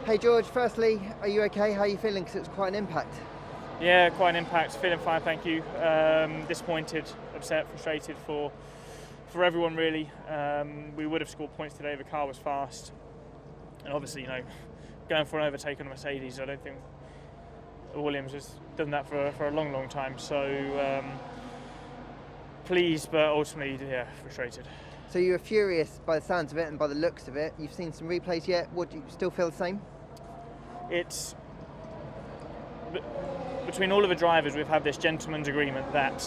Hey George, firstly, are you okay? How are you feeling? Because it was quite an impact. Yeah, quite an impact. Feeling fine, thank you. Disappointed, upset, frustrated for everyone really. We would have scored points today if the car was fast. And obviously, going for an overtake on a Mercedes, I don't think Williams has done that for a long time. So pleased, but ultimately, yeah, frustrated. So you were furious by the sounds of it and by the looks of it. You've seen some replays yet. Would you still feel the same? It's between all of the drivers, we've had this gentleman's agreement that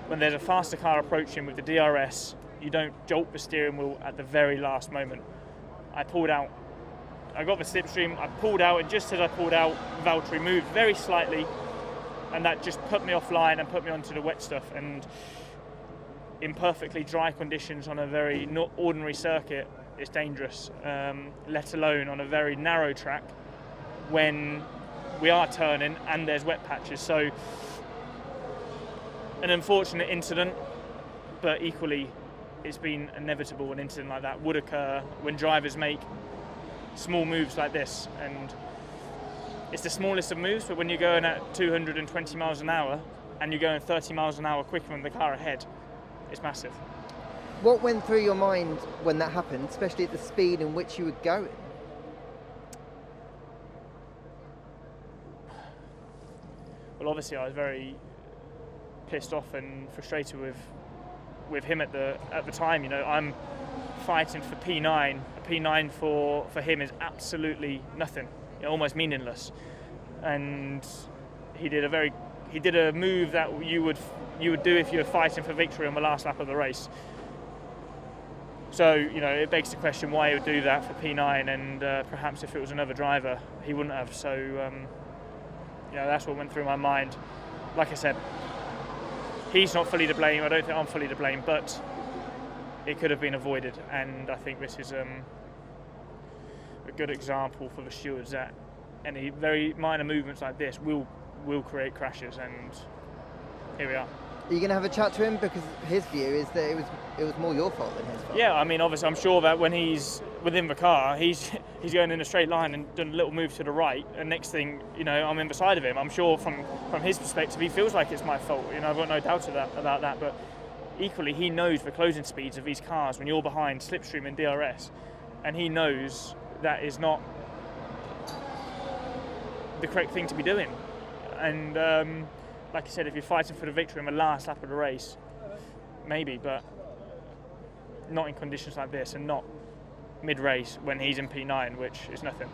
when there's a faster car approaching with the DRS, you don't jolt the steering wheel at the very last moment. I pulled out. I got the slipstream, I pulled out, and just as I pulled out, Valtteri moved very slightly, and that just put me offline and put me onto the wet stuff. And in perfectly dry conditions on a very not ordinary circuit, it's dangerous, let alone on a very narrow track when we are turning and there's wet patches. So an unfortunate incident, but equally it's been inevitable. An incident like that would occur when drivers make small moves like this, and it's the smallest of moves, but when you're going at 220 miles an hour and you're going 30 miles an hour quicker than the car ahead, it's massive. What went through your mind when that happened, especially at the speed in which you were going? Well, obviously I was very pissed off and frustrated with him at the time. I'm fighting for P9. A P9 for him is absolutely nothing, almost meaningless. And he did a move that you would do if you were fighting for victory on the last lap of the race. So it begs the question why he would do that for P9, and perhaps if it was another driver he wouldn't have. So that's what went through my mind. Like I said, he's not fully to blame. I don't think I'm fully to blame, but it could have been avoided, and I think this is a good example for the stewards that any very minor movements like this will create crashes, and here we are. Are you going to have a chat to him, because his view is that it was more your fault than his fault? Yeah, I mean, obviously I'm sure that when he's within the car, he's going in a straight line and done a little move to the right, and next thing I'm in beside of him. I'm sure from his perspective he feels like it's my fault. I've got no doubt about that, but equally he knows the closing speeds of these cars when you're behind slipstream and DRS, and he knows that is not the correct thing to be doing. And like I said, if you're fighting for the victory in the last lap of the race, maybe, but not in conditions like this, and not mid-race when he's in P9, which is nothing.